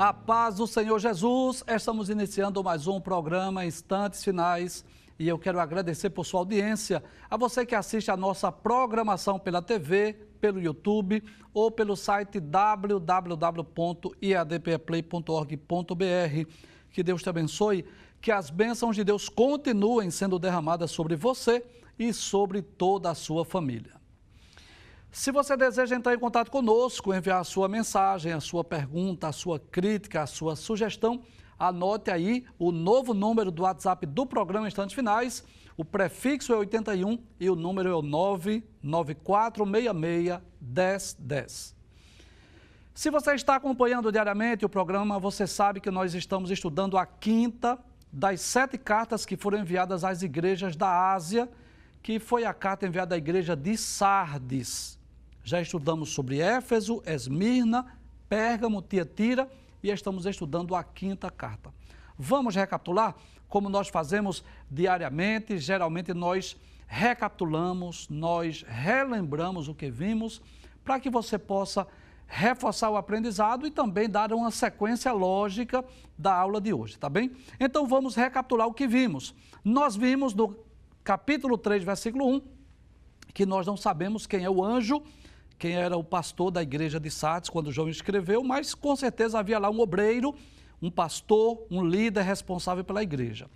A paz do Senhor Jesus, estamos iniciando mais um programa Instantes Finais e eu quero agradecer por sua audiência, a você que assiste a nossa programação pela TV, pelo YouTube ou pelo site www.iadpeplay.org.br. Que Deus te abençoe, que as bênçãos de Deus continuem sendo derramadas sobre você e sobre toda a sua família. Se você deseja entrar em contato conosco, enviar a sua mensagem, a sua pergunta, a sua crítica, a sua sugestão, anote aí o novo número do WhatsApp do programa Instantes Finais. O prefixo é 81 e o número é o 994661010. Se você está acompanhando diariamente o programa, você sabe que nós estamos estudando a quinta das 7 cartas que foram enviadas às igrejas da Ásia, que foi a carta enviada à igreja de Sardes. Já estudamos sobre Éfeso, Esmirna, Pérgamo, Tiatira e estamos estudando a quinta carta. Vamos recapitular como nós fazemos diariamente. Geralmente nós recapitulamos, nós relembramos o que vimos para que você possa reforçar o aprendizado e também dar uma sequência lógica da aula de hoje, tá bem? Então vamos recapitular o que vimos. Nós vimos no capítulo 3, versículo 1, que nós não sabemos quem é o anjo, quem era o pastor da igreja de Sardes quando João escreveu, mas com certeza havia lá um obreiro, um pastor, um líder responsável pela igreja.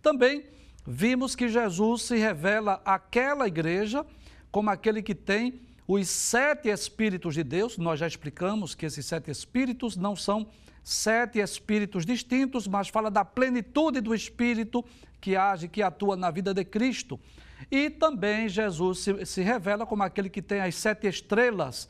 Também vimos que Jesus se revela àquela igreja como aquele que tem os 7 Espíritos de Deus. Nós já explicamos que esses 7 Espíritos não são 7 Espíritos distintos, mas fala da plenitude do Espírito que age, que atua na vida de Cristo. E também Jesus se revela como aquele que tem as 7 estrelas,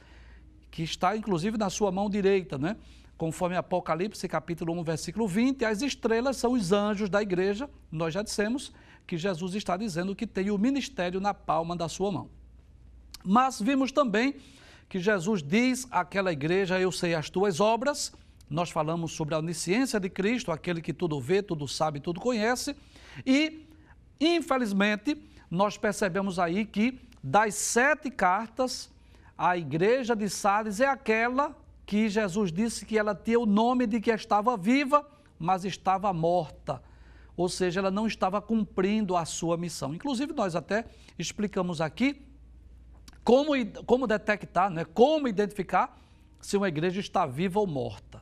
que está inclusive na sua mão direita, né? Conforme Apocalipse, capítulo 1, versículo 20, as estrelas são os anjos da igreja. Nós já dissemos que Jesus está dizendo que tem o ministério na palma da sua mão. Mas vimos também que Jesus diz àquela igreja: eu sei as tuas obras. Nós falamos sobre a onisciência de Cristo, aquele que tudo vê, tudo sabe, tudo conhece. E, infelizmente, nós percebemos aí que das 7 cartas, a igreja de Sardes é aquela que Jesus disse que ela tinha o nome de que estava viva, mas estava morta. Ou seja, ela não estava cumprindo a sua missão. Inclusive, nós até explicamos aqui como detectar, né? Como identificar se uma igreja está viva ou morta.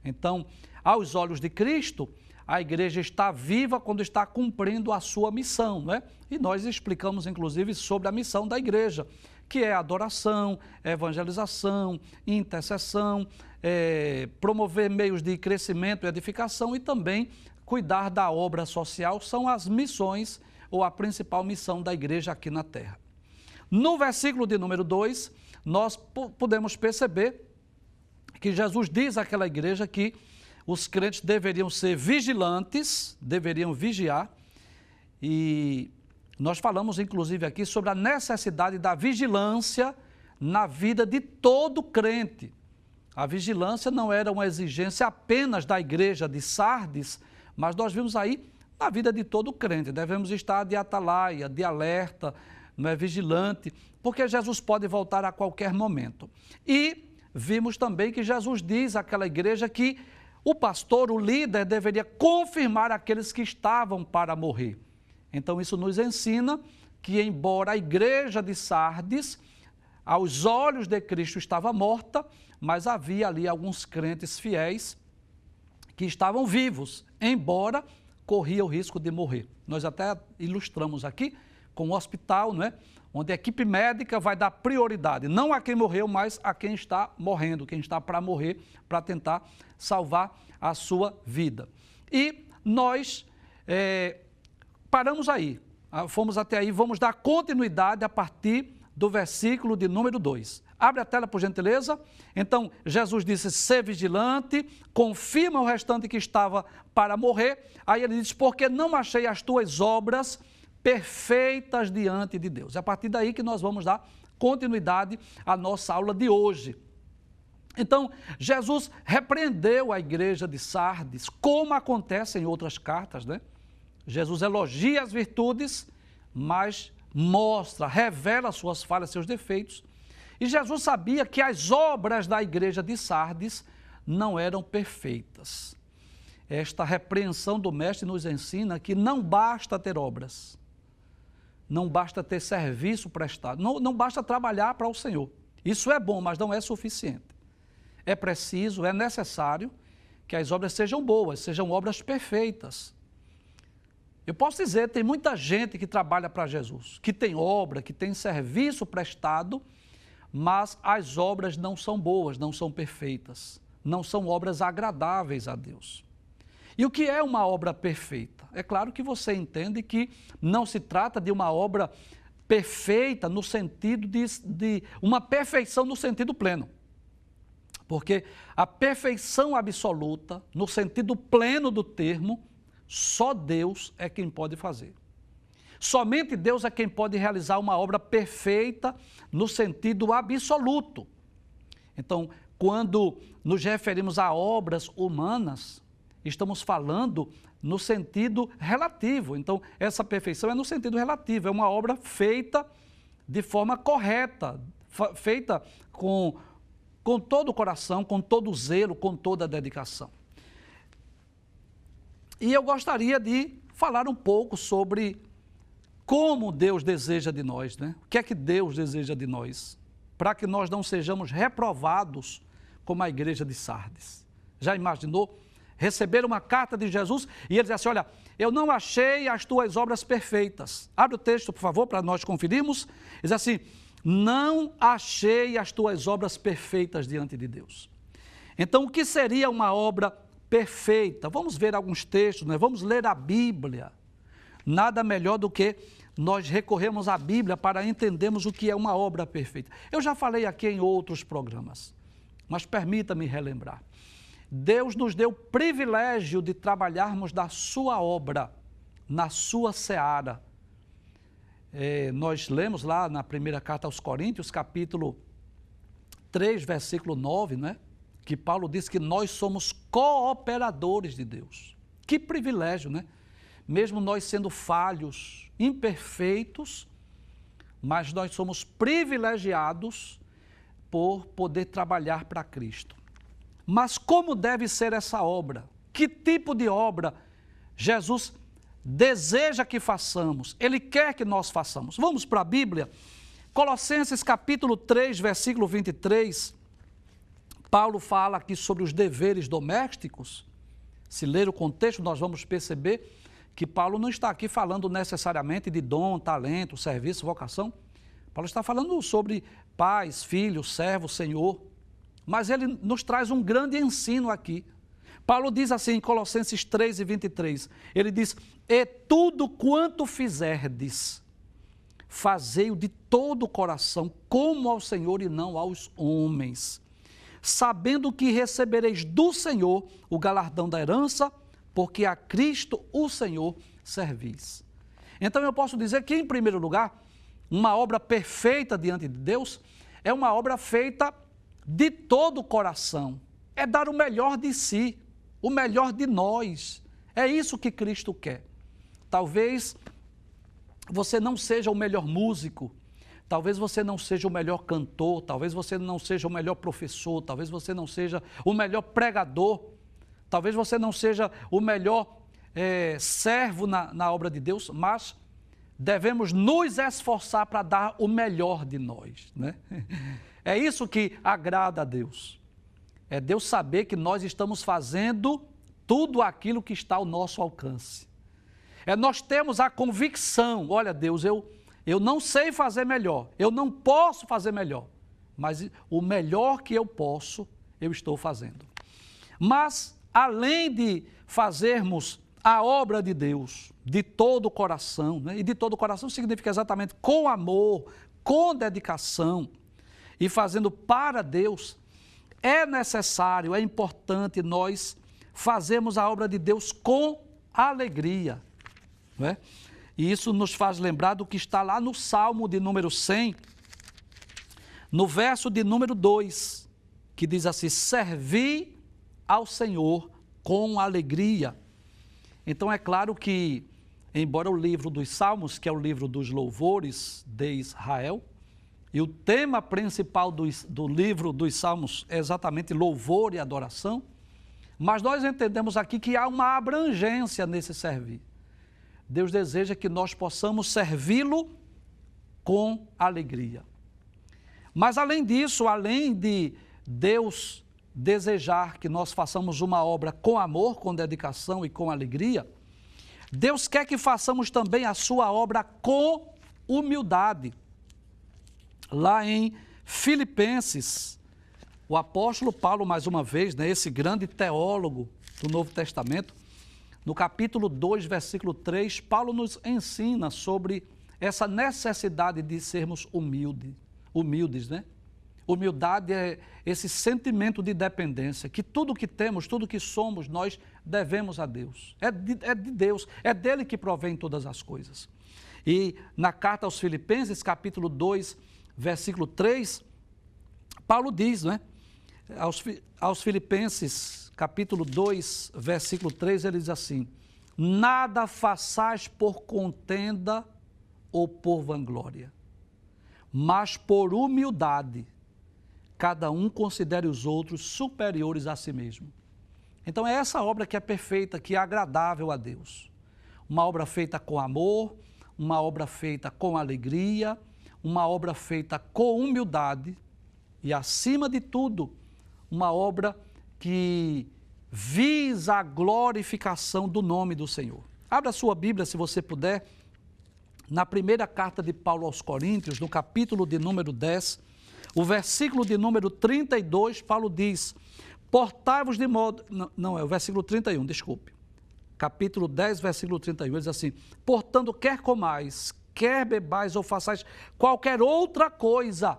Então, aos olhos de Cristo, a igreja está viva quando está cumprindo a sua missão, né? E nós explicamos, inclusive, sobre a missão da igreja, que é adoração, evangelização, intercessão, promover meios de crescimento e edificação e também cuidar da obra social. São as missões ou a principal missão da igreja aqui na terra. No versículo de número 2, nós podemos perceber que Jesus diz àquela igreja que os crentes deveriam ser vigilantes, deveriam vigiar, e nós falamos inclusive aqui sobre a necessidade da vigilância na vida de todo crente. A vigilância não era uma exigência apenas da igreja de Sardes, mas nós vimos aí na vida de todo crente. Devemos estar de atalaia, de alerta, não é, vigilante, porque Jesus pode voltar a qualquer momento. E vimos também que Jesus diz àquela igreja que o pastor, o líder, deveria confirmar aqueles que estavam para morrer. Então, isso nos ensina que, embora a igreja de Sardes, aos olhos de Cristo, estava morta, mas havia ali alguns crentes fiéis que estavam vivos, embora corria o risco de morrer. Nós até ilustramos aqui com um hospital, não é? Onde a equipe médica vai dar prioridade, não a quem morreu, mas a quem está morrendo, quem está para morrer, para tentar salvar a sua vida. E nós paramos aí, fomos até aí, vamos dar continuidade a partir do versículo de número 2. Abre a tela, por gentileza. Então, Jesus disse: ser vigilante, confirma o restante que estava para morrer. Aí ele diz: porque não achei as tuas obras perfeitas diante de Deus. É a partir daí que nós vamos dar continuidade à nossa aula de hoje. Então, Jesus repreendeu a igreja de Sardes, como acontece em outras cartas, né? Jesus elogia as virtudes, mas mostra, revela suas falhas, seus defeitos. E Jesus sabia que as obras da igreja de Sardes não eram perfeitas. Esta repreensão do mestre nos ensina que não basta ter obras, não basta ter serviço prestado, não basta trabalhar para o Senhor. Isso é bom, mas não é suficiente. É preciso, é necessário que as obras sejam boas, sejam obras perfeitas. Eu posso dizer, tem muita gente que trabalha para Jesus, que tem obra, que tem serviço prestado, mas as obras não são boas, não são perfeitas, não são obras agradáveis a Deus. E o que é uma obra perfeita? É claro que você entende que não se trata de uma obra perfeita no sentido de uma perfeição no sentido pleno. Porque a perfeição absoluta, no sentido pleno do termo, só Deus é quem pode fazer. Somente Deus é quem pode realizar uma obra perfeita no sentido absoluto. Então, quando nos referimos a obras humanas, estamos falando no sentido relativo. Então, essa perfeição é no sentido relativo, é uma obra feita de forma correta, feita com todo o coração, com todo o zelo, com toda a dedicação. E eu gostaria de falar um pouco sobre como Deus deseja de nós, né? O que é que Deus deseja de nós? Para que nós não sejamos reprovados como a igreja de Sardes. Já imaginou? Receber uma carta de Jesus e ele diz assim, olha, eu não achei as tuas obras perfeitas. Abre o texto, por favor, para nós conferirmos. Diz assim, não achei as tuas obras perfeitas diante de Deus. Então, o que seria uma obra perfeita? Vamos ver alguns textos, né? Vamos ler a Bíblia. Nada melhor do que nós recorremos à Bíblia para entendermos o que é uma obra perfeita. Eu já falei aqui em outros programas, mas permita-me relembrar. Deus nos deu o privilégio de trabalharmos da sua obra, na sua seara. Nós lemos lá na primeira carta aos Coríntios, capítulo 3, versículo 9, né? Que Paulo diz que nós somos cooperadores de Deus. Que privilégio, né? Mesmo nós sendo falhos, imperfeitos, mas nós somos privilegiados por poder trabalhar para Cristo. Mas como deve ser essa obra? Que tipo de obra Jesus deseja que façamos? Ele quer que nós façamos. Vamos para a Bíblia. Colossenses capítulo 3, versículo 23. Paulo fala aqui sobre os deveres domésticos. Se ler o contexto, nós vamos perceber que Paulo não está aqui falando necessariamente de dom, talento, serviço, vocação. Paulo está falando sobre pais, filhos, servos, senhor. Mas ele nos traz um grande ensino aqui. Paulo diz assim em Colossenses 3 e 23, ele diz, e tudo quanto fizerdes, fazei-o de todo o coração, como ao Senhor e não aos homens, sabendo que recebereis do Senhor o galardão da herança, porque a Cristo o Senhor servis. Então eu posso dizer que, em primeiro lugar, uma obra perfeita diante de Deus é uma obra feita de todo o coração, é dar o melhor de si, o melhor de nós, é isso que Cristo quer. Talvez você não seja o melhor músico, talvez você não seja o melhor cantor, talvez você não seja o melhor professor, talvez você não seja o melhor pregador, talvez você não seja o melhor servo na obra de Deus, mas devemos nos esforçar para dar o melhor de nós, né? É isso que agrada a Deus. É Deus saber que nós estamos fazendo tudo aquilo que está ao nosso alcance. Nós temos a convicção, olha Deus, eu não sei fazer melhor, eu não posso fazer melhor, mas o melhor que eu posso, eu estou fazendo. Mas, além de fazermos a obra de Deus de todo o coração, né? E de todo o coração significa exatamente com amor, com dedicação, e fazendo para Deus, é necessário, é importante nós fazermos a obra de Deus com alegria, não é? E isso nos faz lembrar do que está lá no Salmo de número 100, no verso de número 2, que diz assim, servi ao Senhor com alegria. Então é claro que, embora o livro dos Salmos, que é o livro dos louvores de Israel, E o tema principal do livro dos Salmos é exatamente louvor e adoração. Mas nós entendemos aqui que há uma abrangência nesse servir. Deus deseja que nós possamos servi-lo com alegria. Mas além disso, além de Deus desejar que nós façamos uma obra com amor, com dedicação e com alegria, Deus quer que façamos também a sua obra com humildade. Lá em Filipenses, o apóstolo Paulo, mais uma vez, né, esse grande teólogo do Novo Testamento, no capítulo 2, versículo 3, Paulo nos ensina sobre essa necessidade de sermos humildes, né? Humildade é esse sentimento de dependência, que tudo que temos, tudo que somos, nós devemos a Deus. É de Deus, é dele que provém todas as coisas. E na carta aos Filipenses, capítulo 2, versículo 3, Paulo diz, né? Aos Filipenses, capítulo 2, versículo 3, ele diz assim: nada façais por contenda ou por vanglória, mas por humildade, cada um considere os outros superiores a si mesmo. Então é essa obra que é perfeita, que é agradável a Deus. Uma obra feita com amor, uma obra feita com alegria, uma obra feita com humildade e, acima de tudo, uma obra que visa a glorificação do nome do Senhor. Abra a sua Bíblia, se você puder, na primeira carta de Paulo aos Coríntios, no capítulo de número 10, o versículo de número 32, Paulo diz: portai-vos de modo... Não, é o versículo 31, desculpe. Capítulo 10, versículo 31, ele diz assim: portanto, quer comais, quer bebais ou façais qualquer outra coisa,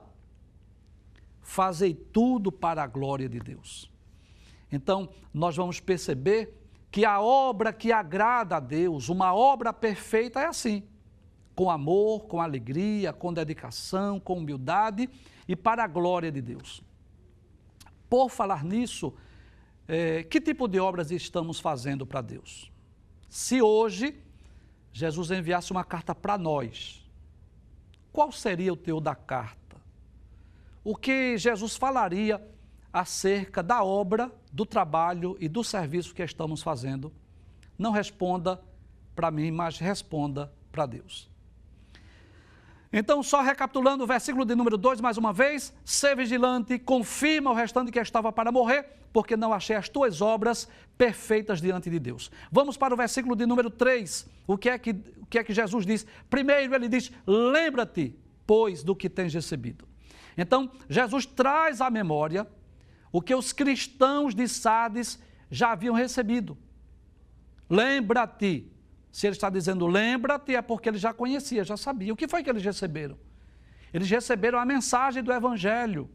fazei tudo para a glória de Deus. Então, nós vamos perceber que a obra que agrada a Deus, uma obra perfeita é assim, com amor, com alegria, com dedicação, com humildade e para a glória de Deus. Por falar nisso, que tipo de obras estamos fazendo para Deus? Se hoje Jesus enviasse uma carta para nós, qual seria o teor da carta? O que Jesus falaria acerca da obra, do trabalho e do serviço que estamos fazendo? Não responda para mim, mas responda para Deus. Então, só recapitulando o versículo de número 2, mais uma vez: ser vigilante, confirma o restante que estava para morrer, porque não achei as tuas obras perfeitas diante de Deus. Vamos para o versículo de número 3. O que é que Jesus diz? Primeiro ele diz: lembra-te, pois, do que tens recebido. Então, Jesus traz à memória o que os cristãos de Sardes já haviam recebido. Lembra-te. Se ele está dizendo lembra-te, é porque ele já conhecia, já sabia. O que foi que eles receberam? Eles receberam a mensagem do Evangelho.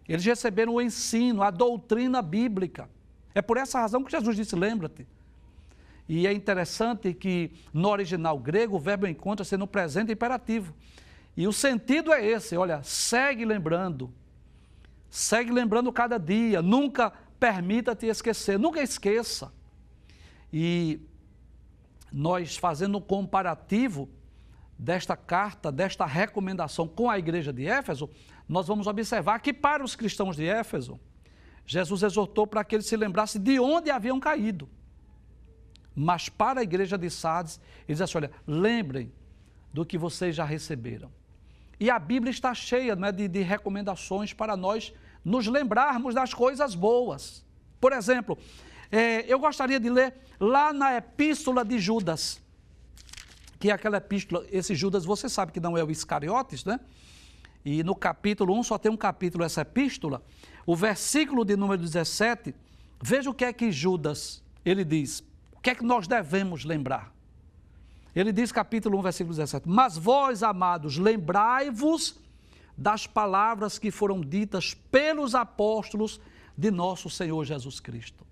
Eles receberam o ensino, a doutrina bíblica. É por essa razão que Jesus disse lembra-te. E é interessante que no original grego o verbo encontra-se no presente imperativo. E o sentido é esse: olha, segue lembrando cada dia, nunca permita-te esquecer, nunca esqueça. E nós, fazendo um comparativo desta carta, desta recomendação com a igreja de Éfeso, nós vamos observar que para os cristãos de Éfeso, Jesus exortou para que eles se lembrassem de onde haviam caído. Mas para a igreja de Sardes, ele diz assim: olha, lembrem do que vocês já receberam. E a Bíblia está cheia, não é, de recomendações para nós nos lembrarmos das coisas boas. Por exemplo, eu gostaria de ler lá na epístola de Judas, que é aquela epístola, esse Judas, você sabe que não é o Iscariotes, né? E no capítulo 1, só tem um capítulo essa epístola, o versículo de número 17, veja o que é que Judas, ele diz, o que é que nós devemos lembrar. Ele diz, capítulo 1, versículo 17, mas vós, amados, lembrai-vos das palavras que foram ditas pelos apóstolos de nosso Senhor Jesus Cristo.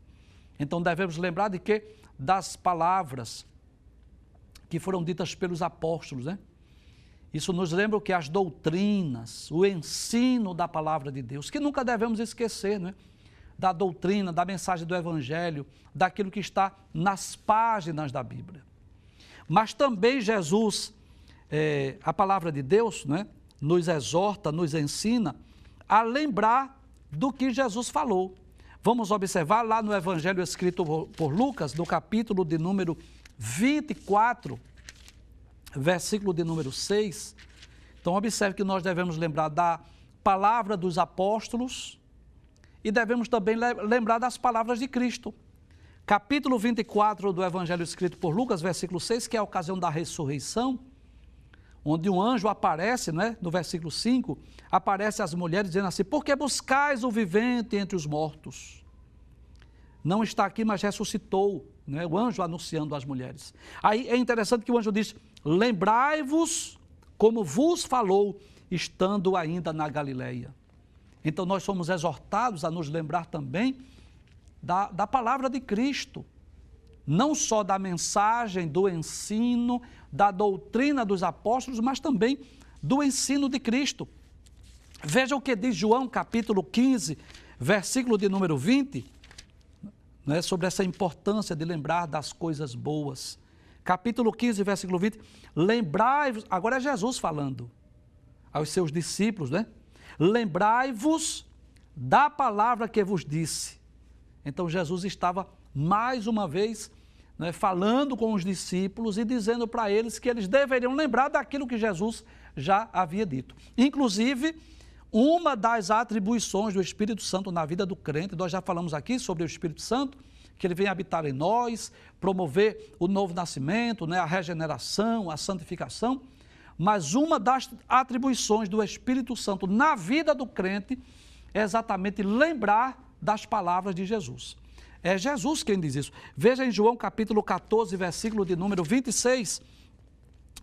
Então devemos lembrar de quê? Das palavras que foram ditas pelos apóstolos, né? Isso nos lembra o que? As doutrinas, o ensino da palavra de Deus, que nunca devemos esquecer, né? Da doutrina, da mensagem do Evangelho, daquilo que está nas páginas da Bíblia. Mas também Jesus, a palavra de Deus, né, nos exorta, nos ensina a lembrar do que Jesus falou. Vamos observar lá no Evangelho escrito por Lucas, no capítulo de número 24, versículo de número 6. Então, observe que nós devemos lembrar da palavra dos apóstolos e devemos também lembrar das palavras de Cristo. Capítulo 24 do Evangelho escrito por Lucas, versículo 6, que é a ocasião da ressurreição, onde um anjo aparece, no versículo 5, aparece às mulheres dizendo assim: por que buscais o vivente entre os mortos? Não está aqui, mas ressuscitou, o anjo anunciando às mulheres. Aí é interessante que o anjo diz: lembrai-vos como vos falou, estando ainda na Galileia. Então nós somos exortados a nos lembrar também da palavra de Cristo, não só da mensagem, do ensino, da doutrina dos apóstolos, mas também do ensino de Cristo. Veja o que diz João, capítulo 15, versículo de número 20, sobre essa importância de lembrar das coisas boas. Capítulo 15, versículo 20, lembrai-vos, agora é Jesus falando aos seus discípulos, lembrai-vos da palavra que vos disse. Então Jesus estava mais uma vez falando com os discípulos e dizendo para eles que eles deveriam lembrar daquilo que Jesus já havia dito. Inclusive, uma das atribuições do Espírito Santo na vida do crente, nós já falamos aqui sobre o Espírito Santo, que ele vem habitar em nós, promover o novo nascimento, a regeneração, a santificação, mas uma das atribuições do Espírito Santo na vida do crente é exatamente lembrar das palavras de Jesus. É Jesus quem diz isso. Veja em João capítulo 14, versículo de número 26,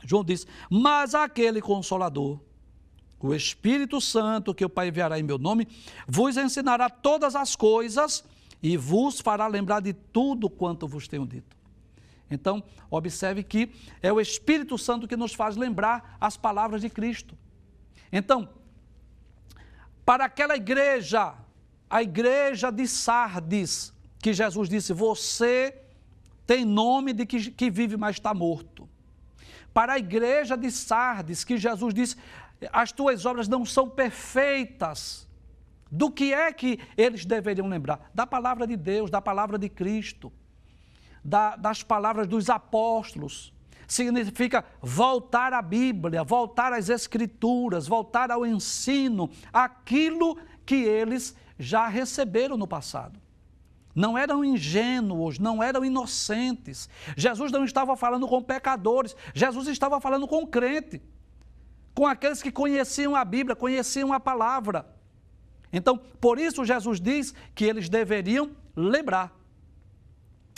João diz: mas aquele Consolador, o Espírito Santo, que o Pai enviará em meu nome, vos ensinará todas as coisas e vos fará lembrar de tudo quanto vos tenho dito. Então, observe que é o Espírito Santo que nos faz lembrar as palavras de Cristo. Então, para aquela igreja, a igreja de Sardes, que Jesus disse: você tem nome de que vive, mas está morto. Para a igreja de Sardes, que Jesus disse: as tuas obras não são perfeitas. Do que é que eles deveriam lembrar? Da palavra de Deus, da palavra de Cristo, das palavras dos apóstolos. Significa voltar à Bíblia, voltar às Escrituras, voltar ao ensino, aquilo que eles já receberam no passado. Não eram ingênuos, não eram inocentes. Jesus não estava falando com pecadores, Jesus estava falando com o crente, com aqueles que conheciam a Bíblia, conheciam a palavra. Então, por isso Jesus diz que eles deveriam lembrar,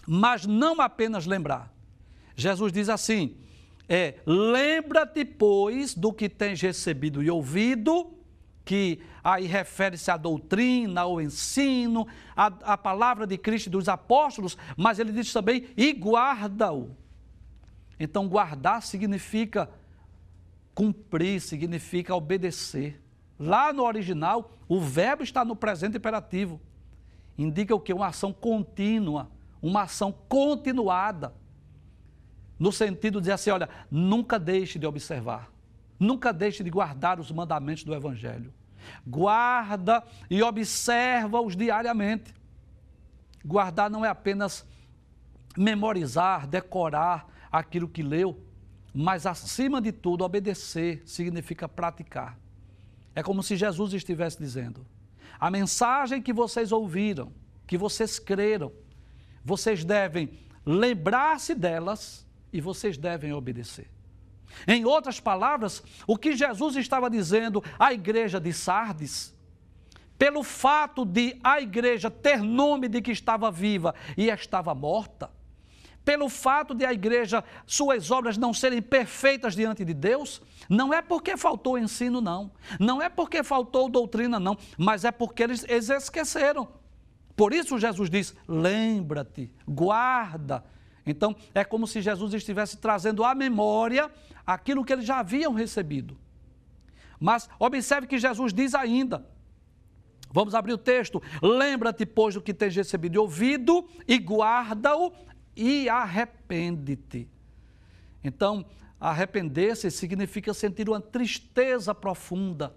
mas não apenas lembrar. Jesus diz assim, lembra-te, pois, do que tens recebido e ouvido, que aí refere-se à doutrina, ao ensino, à palavra de Cristo e dos apóstolos, mas ele diz também, e guarda-o. Então, guardar significa cumprir, significa obedecer. Lá no original, o verbo está no presente imperativo. Indica o quê? Uma ação contínua, uma ação continuada. No sentido de dizer assim, olha, nunca deixe de observar, nunca deixe de guardar os mandamentos do Evangelho. Guarda e observa-os diariamente. Guardar não é apenas memorizar, decorar aquilo que leu, mas, acima de tudo, obedecer significa praticar. É como se Jesus estivesse dizendo, a mensagem que vocês ouviram, que vocês creram, vocês devem lembrar-se delas e vocês devem obedecer. Em outras palavras, o que Jesus estava dizendo à igreja de Sardes, pelo fato de a igreja ter nome de que estava viva e estava morta, pelo fato de a igreja, suas obras não serem perfeitas diante de Deus, não é porque faltou ensino, não. Não é porque faltou doutrina, não. Mas é porque eles esqueceram. Por isso Jesus diz, lembra-te, guarda. Então, é como se Jesus estivesse trazendo à memória aquilo que eles já haviam recebido. Mas observe que Jesus diz ainda, vamos abrir o texto, lembra-te, pois, do que tens recebido e ouvido, e guarda-o, e arrepende-te. Então, arrepender-se significa sentir uma tristeza profunda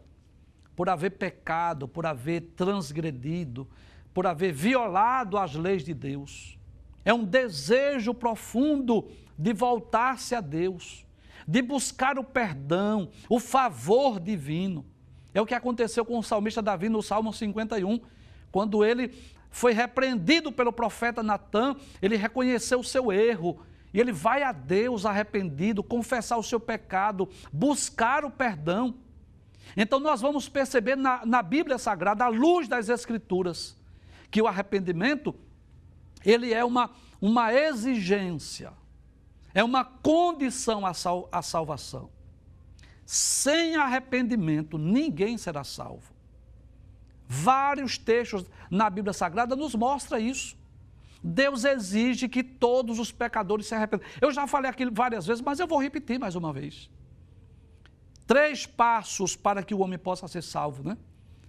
por haver pecado, por haver transgredido, por haver violado as leis de Deus. É um desejo profundo de voltar-se a Deus, de buscar o perdão, o favor divino. É o que aconteceu com o salmista Davi no Salmo 51, quando ele foi repreendido pelo profeta Natã, ele reconheceu o seu erro, e ele vai a Deus arrependido, confessar o seu pecado, buscar o perdão. Então nós vamos perceber na Bíblia Sagrada, à luz das Escrituras, que o arrependimento, ele é uma exigência, é uma condição à salvação. Sem arrependimento, ninguém será salvo. Vários textos na Bíblia Sagrada nos mostram isso. Deus exige que todos os pecadores se arrependam. Eu já falei aquilo várias vezes, mas eu vou repetir mais uma vez. 3 passos para que o homem possa ser salvo, né?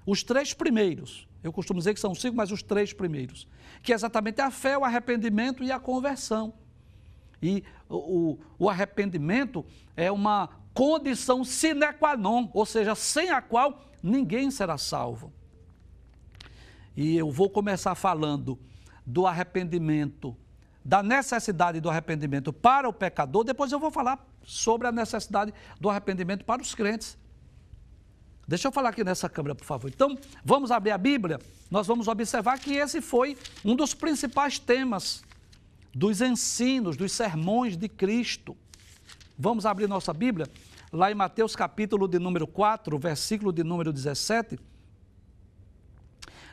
Os 3 primeiros, eu costumo dizer que são 5, mas os 3 primeiros, que é exatamente a fé, o arrependimento e a conversão. E o arrependimento é uma condição sine qua non, ou seja, sem a qual ninguém será salvo. E eu vou começar falando do arrependimento, da necessidade do arrependimento para o pecador, depois eu vou falar sobre a necessidade do arrependimento para os crentes. Deixa eu falar aqui nessa câmera, por favor. Então, vamos abrir a Bíblia, nós vamos observar que esse foi um dos principais temas dos ensinos, dos sermões de Cristo. Vamos abrir nossa Bíblia, lá em Mateus capítulo de número 4, versículo de número 17,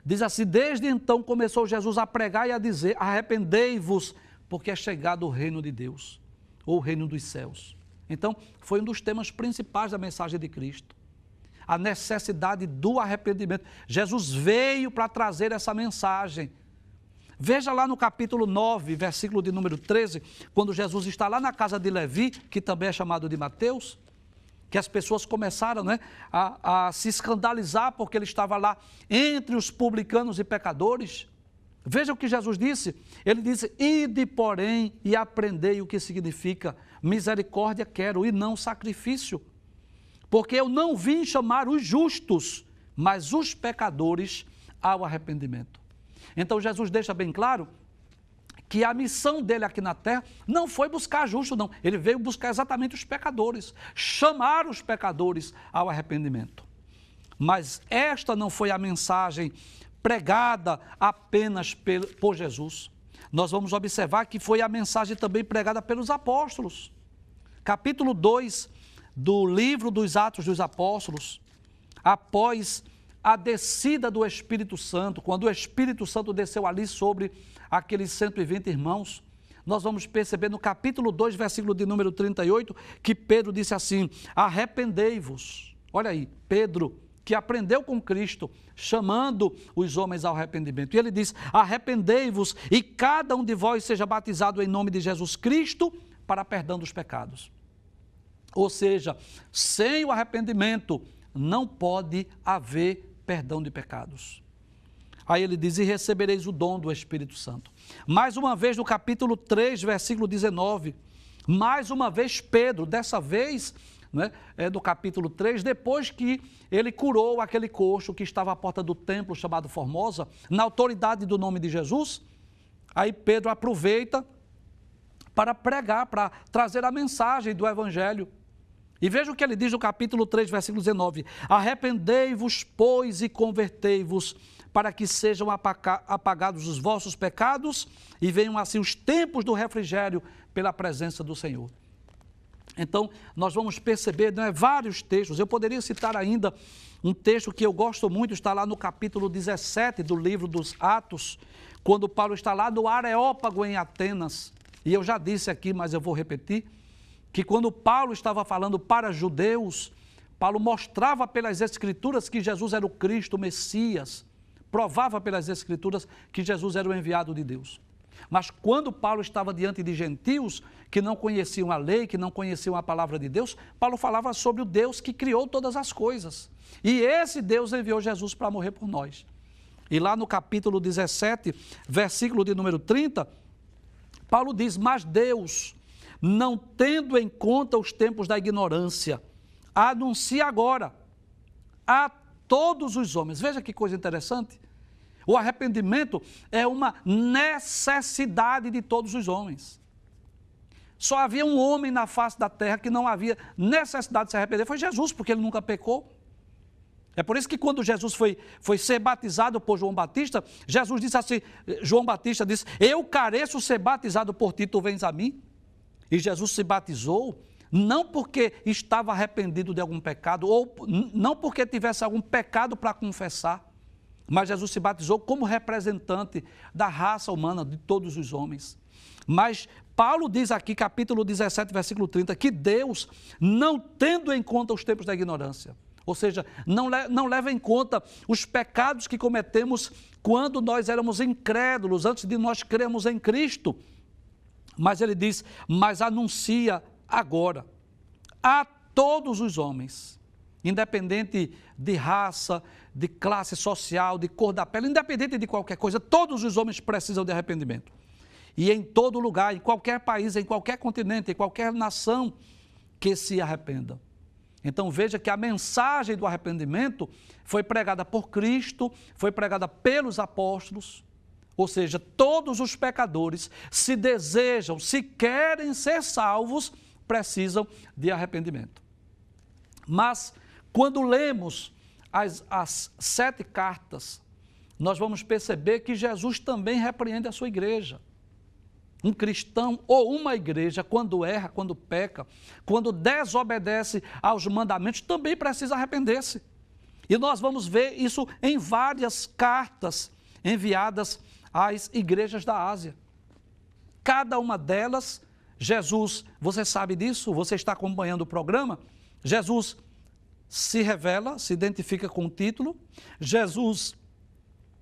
diz assim: desde então começou Jesus a pregar e a dizer: arrependei-vos, porque é chegado o reino de Deus, ou o reino dos céus. Então, foi um dos temas principais da mensagem de Cristo, a necessidade do arrependimento. Jesus veio para trazer essa mensagem. Veja lá no capítulo 9, versículo de número 13, quando Jesus está lá na casa de Levi, que também é chamado de Mateus, que as pessoas começaram, né, a se escandalizar porque ele estava lá entre os publicanos e pecadores. Veja o que Jesus disse. Ele disse: ide, porém, e aprendei o que significa misericórdia quero e não sacrifício. Porque eu não vim chamar os justos, mas os pecadores ao arrependimento. Então Jesus deixa bem claro que a missão dele aqui na terra não foi buscar justo, não. Ele veio buscar exatamente os pecadores, chamar os pecadores ao arrependimento. Mas esta não foi a mensagem pregada apenas por Jesus. Nós vamos observar que foi a mensagem também pregada pelos apóstolos. Capítulo 2 do livro dos Atos dos Apóstolos, após a descida do Espírito Santo, quando o Espírito Santo desceu ali sobre aqueles 120 irmãos, nós vamos perceber no capítulo 2, versículo de número 38, que Pedro disse assim: arrependei-vos. Olha aí, Pedro, que aprendeu com Cristo, chamando os homens ao arrependimento. E ele diz: arrependei-vos e cada um de vós seja batizado em nome de Jesus Cristo para perdão dos pecados. Ou seja, sem o arrependimento não pode haver perdão de pecados. Aí ele diz: e recebereis o dom do Espírito Santo. Mais uma vez no capítulo 3, versículo 19, mais uma vez Pedro, dessa vez, né, do capítulo 3, depois que ele curou aquele coxo que estava à porta do templo chamado Formosa, na autoridade do nome de Jesus, aí Pedro aproveita para pregar, para trazer a mensagem do Evangelho. E veja o que ele diz no capítulo 3, versículo 19: arrependei-vos, pois, e convertei-vos, para que sejam apagados os vossos pecados e venham assim os tempos do refrigério pela presença do Senhor. Então, nós vamos perceber, né, vários textos. Eu poderia citar ainda um texto que eu gosto muito, está lá no capítulo 17 do livro dos Atos, quando Paulo está lá no Areópago em Atenas. E eu já disse aqui, mas eu vou repetir, que quando Paulo estava falando para judeus, Paulo mostrava pelas Escrituras que Jesus era o Cristo, o Messias, provava pelas Escrituras que Jesus era o enviado de Deus. Mas quando Paulo estava diante de gentios que não conheciam a lei, que não conheciam a palavra de Deus, Paulo falava sobre o Deus que criou todas as coisas. E esse Deus enviou Jesus para morrer por nós. E lá no capítulo 17, versículo de número 30, Paulo diz: mas Deus, não tendo em conta os tempos da ignorância, anuncia agora a todos os homens. Veja que coisa interessante. O arrependimento é uma necessidade de todos os homens. Só havia um homem na face da terra que não havia necessidade de se arrepender, foi Jesus, porque ele nunca pecou. É por isso que quando Jesus foi ser batizado por João Batista, Jesus disse assim, João Batista disse, eu careço ser batizado por ti, tu vens a mim? E Jesus se batizou, não porque estava arrependido de algum pecado, ou não porque tivesse algum pecado para confessar, mas Jesus se batizou como representante da raça humana, de todos os homens. Mas Paulo diz aqui, capítulo 17, versículo 30, que Deus, não tendo em conta os tempos da ignorância, ou seja, não leva em conta os pecados que cometemos quando nós éramos incrédulos, antes de nós crermos em Cristo. Mas ele diz, mas anuncia agora a todos os homens, independente de raça, de classe social, de cor da pele, independente de qualquer coisa, todos os homens precisam de arrependimento. E em todo lugar, em qualquer país, em qualquer continente, em qualquer nação, que se arrependam. Então veja que a mensagem do arrependimento foi pregada por Cristo, foi pregada pelos apóstolos, ou seja, todos os pecadores, se desejam, se querem ser salvos, precisam de arrependimento. Mas, quando lemos as 7 cartas, nós vamos perceber que Jesus também repreende a sua igreja. Um cristão ou uma igreja, quando erra, quando peca, quando desobedece aos mandamentos, também precisa arrepender-se. E nós vamos ver isso em várias cartas enviadas às igrejas da Ásia. Cada uma delas, Jesus, você sabe disso, você está acompanhando o programa, Jesus se revela, se identifica com o título, Jesus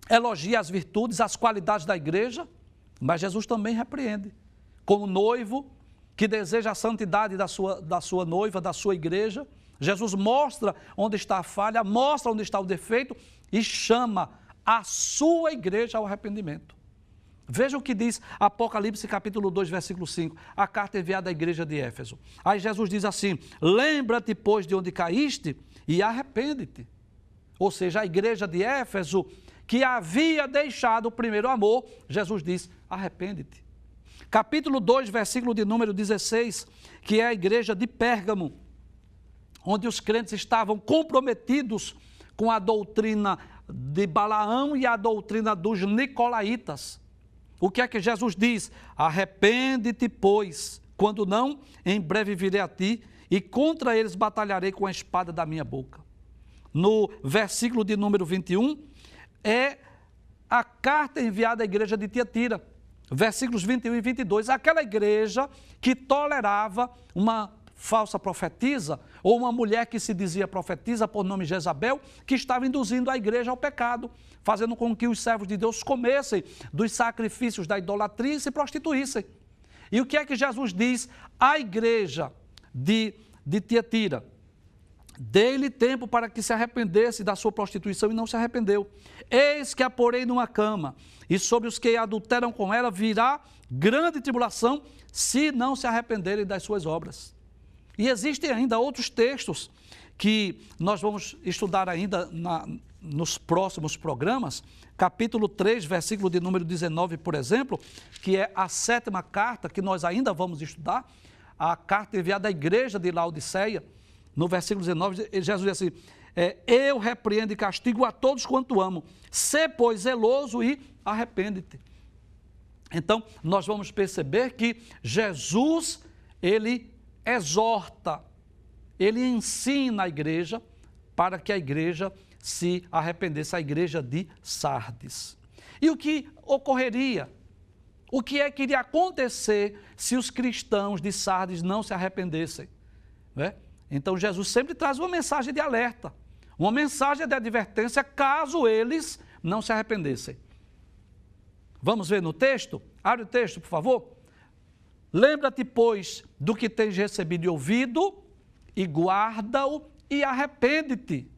elogia as virtudes, as qualidades da igreja, mas Jesus também repreende, como noivo que deseja a santidade da sua noiva, da sua igreja. Jesus mostra onde está a falha, mostra onde está o defeito e chama a sua igreja ao arrependimento. Veja o que diz Apocalipse capítulo 2, versículo 5, a carta enviada à igreja de Éfeso. Aí Jesus diz assim, lembra-te, pois, de onde caíste e arrepende-te. Ou seja, a igreja de Éfeso, que havia deixado o primeiro amor, Jesus diz, arrepende-te. Capítulo 2, versículo de número 16, que é a igreja de Pérgamo, onde os crentes estavam comprometidos com a doutrina de Balaão e a doutrina dos nicolaítas. O que é que Jesus diz? Arrepende-te, pois, quando não, em breve virei a ti e contra eles batalharei com a espada da minha boca. No versículo de número 21, é a carta enviada à igreja de Tiatira, versículos 21 e 22, aquela igreja que tolerava uma falsa profetisa, ou uma mulher que se dizia profetisa por nome Jezabel, que estava induzindo a igreja ao pecado, fazendo com que os servos de Deus comessem dos sacrifícios da idolatria e se prostituíssem. E o que é que Jesus diz à igreja de Tiatira? Dei-lhe tempo para que se arrependesse da sua prostituição e não se arrependeu. Eis que a porei numa cama, e sobre os que adulteram com ela virá grande tribulação, se não se arrependerem das suas obras. E existem ainda outros textos que nós vamos estudar ainda nos próximos programas, capítulo 3, versículo de número 19, por exemplo, que é a 7ª carta que nós ainda vamos estudar, a carta enviada à igreja de Laodiceia. No versículo 19, Jesus diz assim, eu repreendo e castigo a todos quanto amo, sê, pois, zeloso e arrepende-te. Então, nós vamos perceber que Jesus, ele exorta, ele ensina a igreja para que a igreja se arrependesse, a igreja de Sardes. E o que ocorreria? O que é que iria acontecer se os cristãos de Sardes não se arrependessem? Né? Então Jesus sempre traz uma mensagem de alerta, uma mensagem de advertência caso eles não se arrependessem. Vamos ver no texto? Abre o texto, por favor. Lembra-te, pois, do que tens recebido e ouvido, e guarda-o e arrepende-te.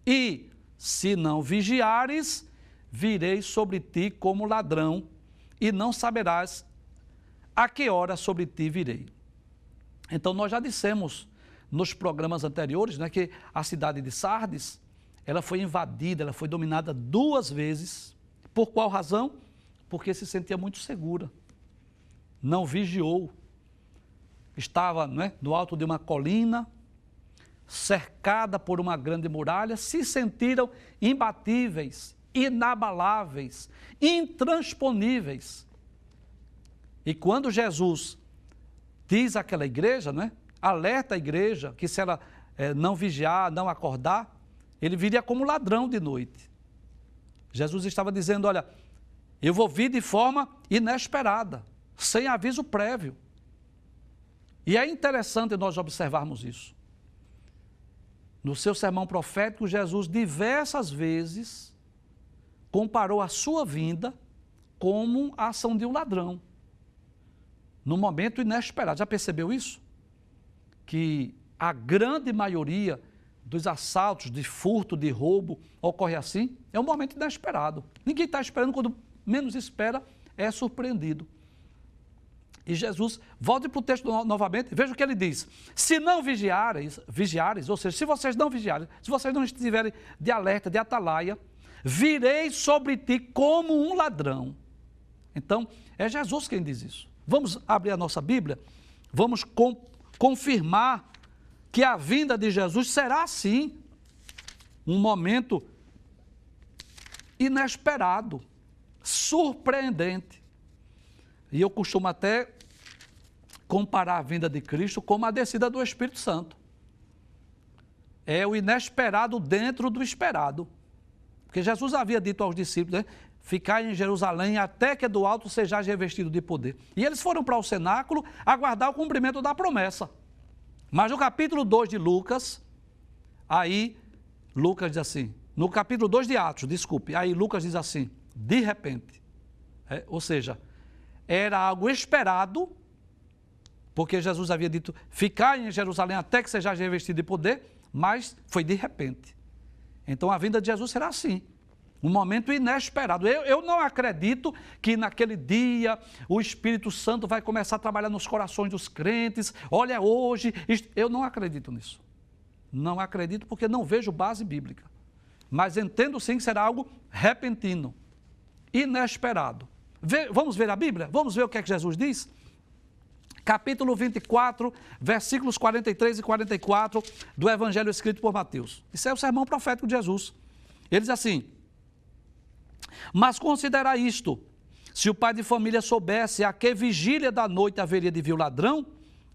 E, se não vigiares, virei sobre ti como ladrão, e não saberás a que hora sobre ti virei? Então, nós já dissemos nos programas anteriores, né, que a cidade de Sardes, ela foi invadida, ela foi dominada 2 vezes. Por qual razão? Porque se sentia muito segura. Não vigiou. Estava, né, no alto de uma colina, cercada por uma grande muralha, se sentiram imbatíveis, inabaláveis, intransponíveis. E quando Jesus diz àquela igreja, né, alerta a igreja que se ela não vigiar, não acordar, ele viria como ladrão de noite. Jesus estava dizendo, olha, eu vou vir de forma inesperada, sem aviso prévio. E é interessante nós observarmos isso. No seu sermão profético, Jesus diversas vezes comparou a sua vinda como a ação de um ladrão, num momento inesperado. Já percebeu isso? Que a grande maioria dos assaltos, de furto, de roubo, ocorre assim, é um momento inesperado. Ninguém está esperando, quando menos espera, é surpreendido. E Jesus, volte para o texto novamente, veja o que ele diz. Se não vigiares, ou seja, se vocês não vigiarem, se vocês não estiverem de alerta, de atalaia, virei sobre ti como um ladrão. Então, é Jesus quem diz isso. Vamos abrir a nossa Bíblia, vamos confirmar que a vinda de Jesus será, sim, um momento inesperado, surpreendente. E eu costumo até comparar a vinda de Cristo com a descida do Espírito Santo. É o inesperado dentro do esperado. Porque Jesus havia dito aos discípulos, né, ficai em Jerusalém até que do alto sejais revestido de poder. E eles foram para o cenáculo aguardar o cumprimento da promessa. Mas no capítulo 2 de Lucas, aí Lucas diz assim, no capítulo 2 de Atos, desculpe, aí Lucas diz assim, de repente, ou seja, era algo esperado, porque Jesus havia dito, ficai em Jerusalém até que sejais revestido de poder, mas foi de repente. Então a vinda de Jesus será assim, um momento inesperado. Eu não acredito que naquele dia o Espírito Santo vai começar a trabalhar nos corações dos crentes. Olha, hoje, eu não acredito nisso. Não acredito porque não vejo base bíblica. Mas entendo sim que será algo repentino, inesperado. Vamos ver a Bíblia? Vamos ver o que é que Jesus diz? Capítulo 24, versículos 43 e 44 do Evangelho escrito por Mateus. Isso é o sermão profético de Jesus. Ele diz assim, mas considera isto, se o pai de família soubesse a que vigília da noite haveria de vir o ladrão,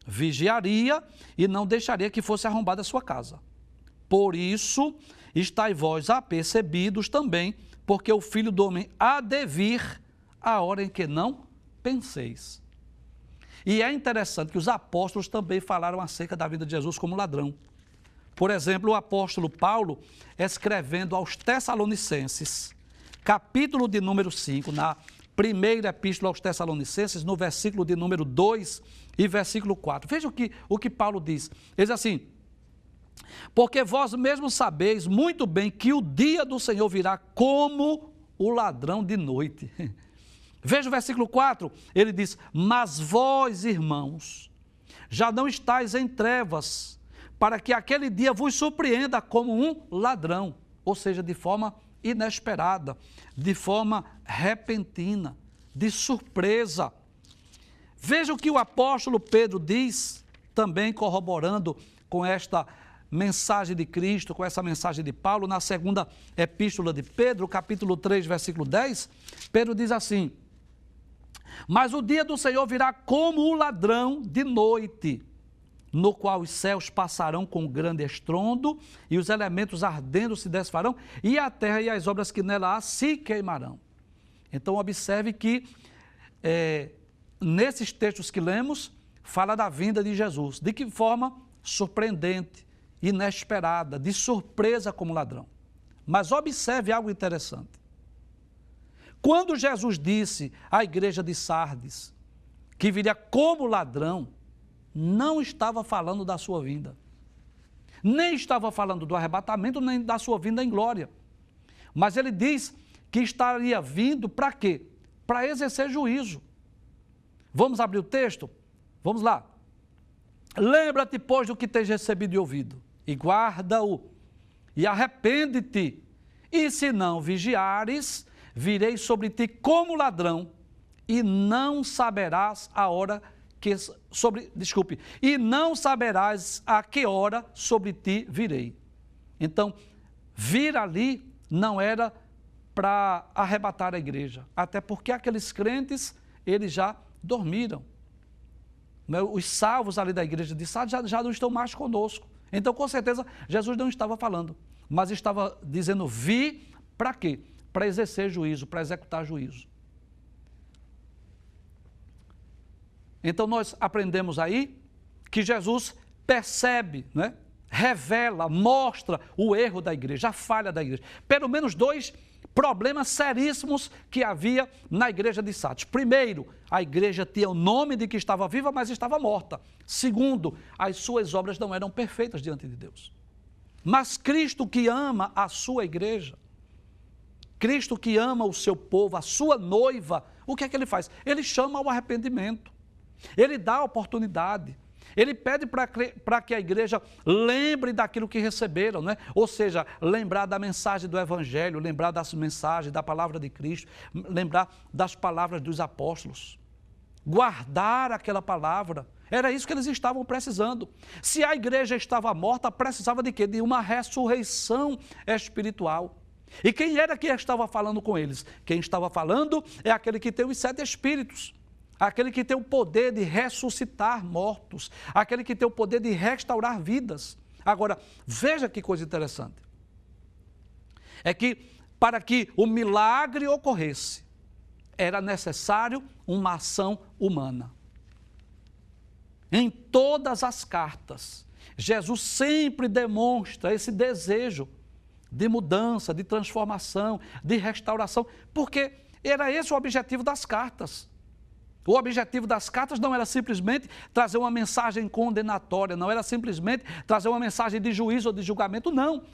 vigiaria e não deixaria que fosse arrombada a sua casa. Por isso, estáis vós apercebidos também, porque o Filho do Homem há de vir a hora em que não penseis. E é interessante que os apóstolos também falaram acerca da vida de Jesus como ladrão. Por exemplo, o apóstolo Paulo, escrevendo aos Tessalonicenses, capítulo de número 5, na primeira epístola aos Tessalonicenses, no versículo de número 2 e versículo 4. Veja o que Paulo diz. Ele diz assim, porque vós mesmos sabeis muito bem que o dia do Senhor virá como o ladrão de noite. Veja o versículo 4, ele diz, mas vós, irmãos, já não estáis em trevas, para que aquele dia vos surpreenda como um ladrão, ou seja, de forma inesperada, de forma repentina, de surpresa. Veja o que o apóstolo Pedro diz, também corroborando com esta mensagem de Cristo, com essa mensagem de Paulo, na segunda epístola de Pedro, capítulo 3, versículo 10, Pedro diz assim, mas o dia do Senhor virá como o ladrão de noite, no qual os céus passarão com grande estrondo, e os elementos ardendo se desfarão, e a terra e as obras que nela há se queimarão. Então observe que nesses textos que lemos, fala da vinda de Jesus. De que forma? Surpreendente, inesperada, de surpresa como ladrão. Mas observe algo interessante. Quando Jesus disse à igreja de Sardes que viria como ladrão, não estava falando da sua vinda. Nem estava falando do arrebatamento, nem da sua vinda em glória. Mas ele diz que estaria vindo para quê? Para exercer juízo. Vamos abrir o texto? Vamos lá. Lembra-te, pois, do que tens recebido e ouvido, e guarda-o, e arrepende-te. E se não vigiares, virei sobre ti como ladrão, e não saberás a hora e não saberás a que hora sobre ti virei. Então, vir ali não era para arrebatar a igreja, até porque aqueles crentes, eles já dormiram. Os salvos ali da igreja de Sardes já não estão mais conosco. Então, com certeza, Jesus não estava falando, mas estava dizendo, vi para quê? Para exercer juízo, para executar juízo. Então, nós aprendemos aí que Jesus percebe, né? Revela, mostra o erro da igreja, a falha da igreja. Pelo menos 2 problemas seríssimos que havia na igreja de Sardes. Primeiro, a igreja tinha o nome de que estava viva, mas estava morta. Segundo, as suas obras não eram perfeitas diante de Deus. Mas Cristo, que ama a sua igreja, Cristo que ama o seu povo, a sua noiva, o que é que ele faz? Ele chama ao arrependimento, ele dá a oportunidade, ele pede para que a igreja lembre daquilo que receberam, né? Ou seja, lembrar da mensagem do Evangelho, lembrar das mensagens, da palavra de Cristo, lembrar das palavras dos apóstolos, guardar aquela palavra. Era isso que eles estavam precisando. Se a igreja estava morta, precisava de quê? De uma ressurreição espiritual. E quem era que estava falando com eles? Quem estava falando é aquele que tem os 7 espíritos, aquele que tem o poder de ressuscitar mortos, aquele que tem o poder de restaurar vidas. Agora, veja que coisa interessante. É que para que o milagre ocorresse, era necessário uma ação humana. Em todas as cartas, Jesus sempre demonstra esse desejo de mudança, de transformação, de restauração, porque era esse o objetivo das cartas. O objetivo das cartas não era simplesmente trazer uma mensagem condenatória, não era simplesmente trazer uma mensagem de juízo ou de julgamento, não.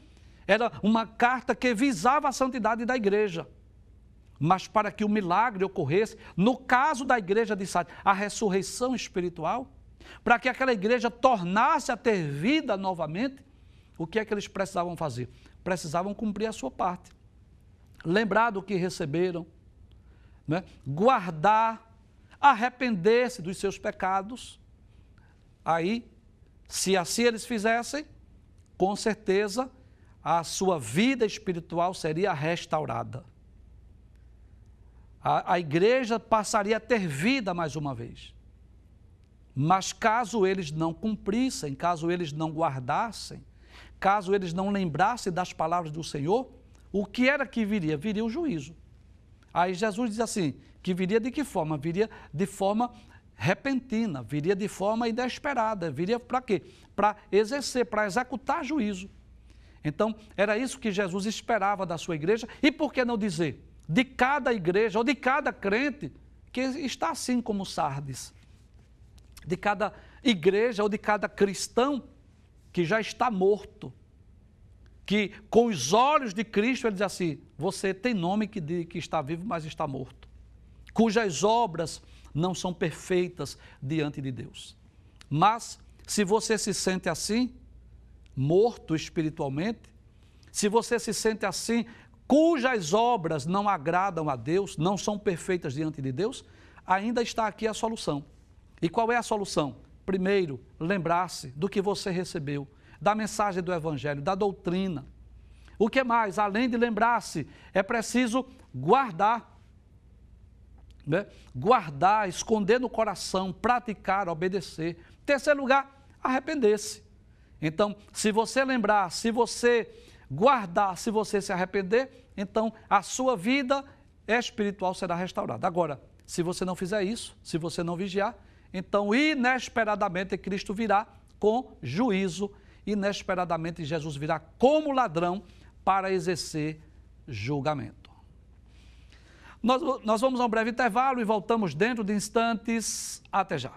Era uma carta que visava a santidade da igreja. Mas para que o milagre ocorresse, no caso da igreja de Sardes, a ressurreição espiritual, para que aquela igreja tornasse a ter vida novamente, o que é que eles precisavam fazer? Precisavam cumprir a sua parte. Lembrar do que receberam, né? Guardar, arrepender-se dos seus pecados. Aí, se assim eles fizessem, com certeza a sua vida espiritual seria restaurada. A igreja passaria a ter vida mais uma vez. Mas caso eles não cumprissem, caso eles não guardassem, caso eles não lembrassem das palavras do Senhor, o que era que viria? Viria o juízo. Aí Jesus diz assim, que viria de que forma? Viria de forma repentina, viria de forma inesperada, viria para quê? Para exercer, para executar juízo. Então, era isso que Jesus esperava da sua igreja, e por que não dizer? De cada igreja, ou de cada crente, que está assim como Sardes. De cada igreja, ou de cada cristão, que já está morto. Que com os olhos de Cristo, ele diz assim, você tem nome que está vivo, mas está morto. Cujas obras não são perfeitas diante de Deus. Mas, se você se sente assim, morto espiritualmente, se você se sente assim, cujas obras não agradam a Deus, não são perfeitas diante de Deus, ainda está aqui a solução. E qual é a solução? Primeiro, lembrar-se do que você recebeu, da mensagem do Evangelho, da doutrina. O que mais? Além de lembrar-se, é preciso guardar, né? Guardar, esconder no coração, praticar, obedecer. Terceiro lugar, arrepender-se. Então, se você lembrar, se você guardar, se você se arrepender, então a sua vida espiritual será restaurada. Agora, se você não fizer isso, se você não vigiar, então inesperadamente Cristo virá com juízo, inesperadamente Jesus virá como ladrão para exercer julgamento. Nós vamos a um breve intervalo e voltamos dentro de instantes. Até já.